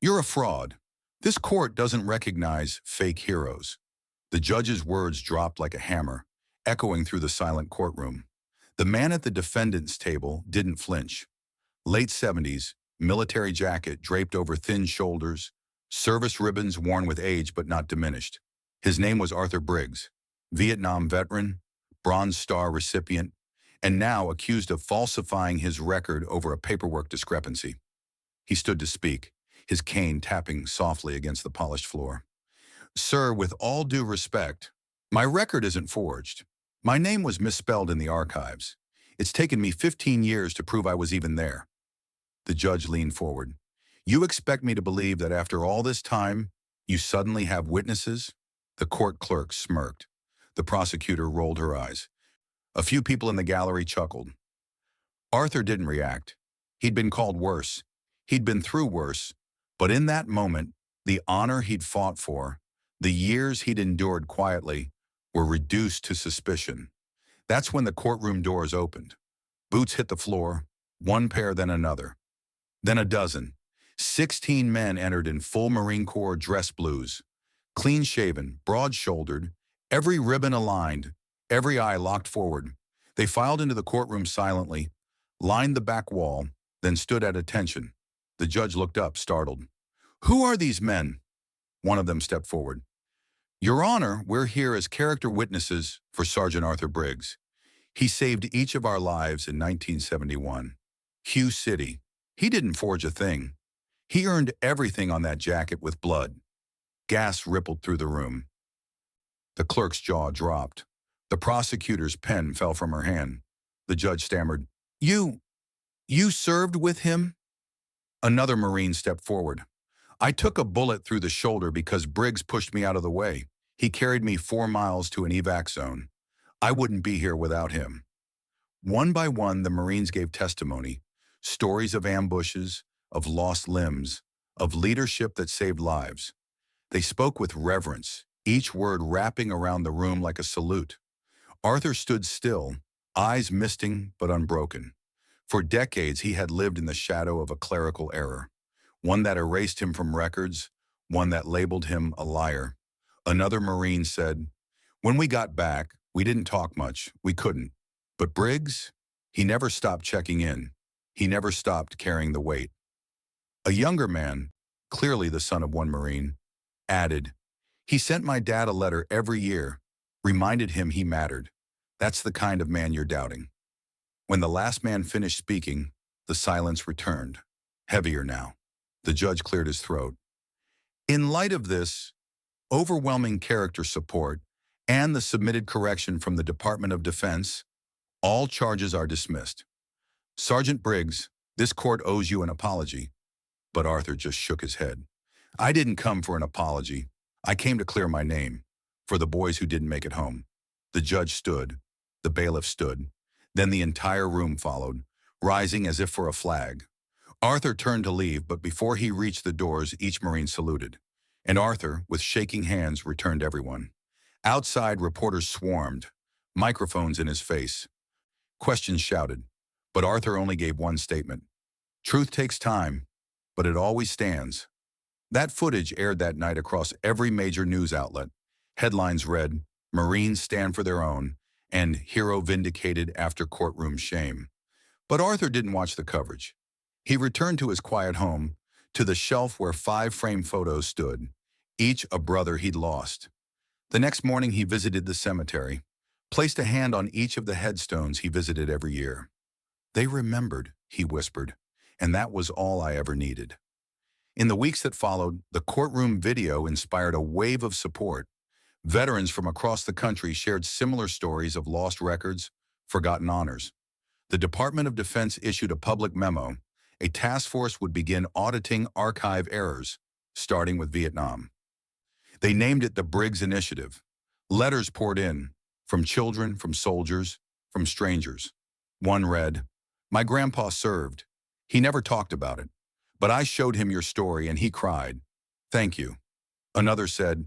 You're a fraud. This court doesn't recognize fake heroes. The judge's words dropped like a hammer, echoing through the silent courtroom. The man at the defendant's table didn't flinch. Late 70s, military jacket draped over thin shoulders, service ribbons worn with age but not diminished. His name was Arthur Briggs, Vietnam veteran, Bronze Star recipient, and now accused of falsifying his record over a paperwork discrepancy. He stood to speak, his cane tapping softly against the polished floor. Sir, with all due respect, my record isn't forged. My name was misspelled in the archives. It's taken me 15 years to prove I was even there. The judge leaned forward. You expect me to believe that after all this time, you suddenly have witnesses? The court clerk smirked. The prosecutor rolled her eyes. A few people in the gallery chuckled. Arthur didn't react. He'd been called worse. He'd been through worse. But in that moment, the honor he'd fought for, the years he'd endured quietly, were reduced to suspicion. That's when the courtroom doors opened. Boots hit the floor, one pair then another. Then a dozen. 16 men entered in full Marine Corps dress blues. Clean-shaven, broad-shouldered, every ribbon aligned, every eye locked forward. They filed into the courtroom silently, lined the back wall, then stood at attention. The judge looked up, startled. Who are these men? One of them stepped forward. Your Honor, we're here as character witnesses for Sergeant Arthur Briggs. He saved each of our lives in 1971. Hugh City. He didn't forge a thing. He earned everything on that jacket with blood. Gas rippled through the room. The clerk's jaw dropped. The prosecutor's pen fell from her hand. The judge stammered, You served with him? Another Marine stepped forward. I took a bullet through the shoulder because Briggs pushed me out of the way. He carried me 4 miles to an evac zone. I wouldn't be here without him. One by one, the Marines gave testimony, stories of ambushes, of lost limbs, of leadership that saved lives. They spoke with reverence, each word wrapping around the room like a salute. Arthur stood still, eyes misting but unbroken. For decades, he had lived in the shadow of a clerical error, one that erased him from records, one that labeled him a liar. Another Marine said, When we got back, we didn't talk much. We couldn't. But Briggs, he never stopped checking in. He never stopped carrying the weight. A younger man, clearly the son of one Marine, added, He sent my dad a letter every year, reminded him he mattered. That's the kind of man you're doubting. When the last man finished speaking, the silence returned, heavier now. The judge cleared his throat. In light of this overwhelming character support and the submitted correction from the Department of Defense, all charges are dismissed. Sergeant Briggs, this court owes you an apology. But Arthur just shook his head. I didn't come for an apology. I came to clear my name, for the boys who didn't make it home. The judge stood. The bailiff stood. Then the entire room followed, rising as if for a flag. Arthur turned to leave, but before he reached the doors, each Marine saluted. And Arthur, with shaking hands, returned everyone. Outside, reporters swarmed, microphones in his face. Questions shouted, but Arthur only gave one statement. Truth takes time, but it always stands. That footage aired that night across every major news outlet. Headlines read, Marines stand for their own, and hero vindicated after courtroom shame. But Arthur didn't watch the coverage. He returned to his quiet home, to the shelf where 5 framed photos stood, each a brother he'd lost. The next morning he visited the cemetery, placed a hand on each of the headstones he visited every year. They remembered, he whispered, and that was all I ever needed. In the weeks that followed, the courtroom video inspired a wave of support. Veterans from across the country shared similar stories of lost records, forgotten honors. The Department of Defense issued a public memo. A task force would begin auditing archive errors, starting with Vietnam. They named it the Briggs Initiative. Letters poured in, from children, from soldiers, from strangers. One read, My grandpa served. He never talked about it, but I showed him your story and he cried. Thank you. Another said,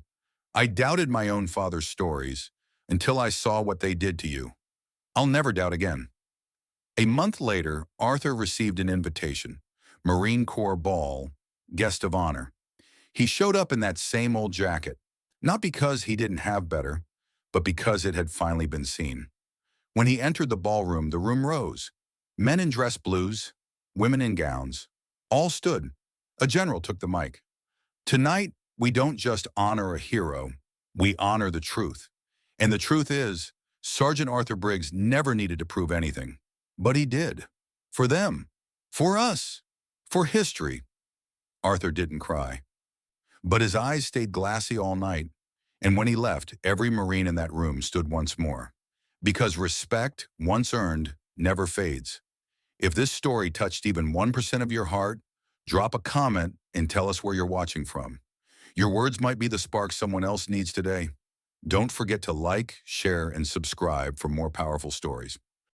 I doubted my own father's stories until I saw what they did to you. I'll never doubt again. A month later, Arthur received an invitation, Marine Corps Ball, guest of honor. He showed up in that same old jacket, not because he didn't have better, but because it had finally been seen. When he entered the ballroom, the room rose. Men in dress blues, women in gowns, all stood. A general took the mic. Tonight, we don't just honor a hero, we honor the truth. And the truth is, Sergeant Arthur Briggs never needed to prove anything. But he did. For them. For us. For history. Arthur didn't cry. But his eyes stayed glassy all night, and when he left, every Marine in that room stood once more. Because respect, once earned, never fades. If this story touched even 1% of your heart, drop a comment and tell us where you're watching from. Your words might be the spark someone else needs today. Don't forget to like, share, and subscribe for more powerful stories.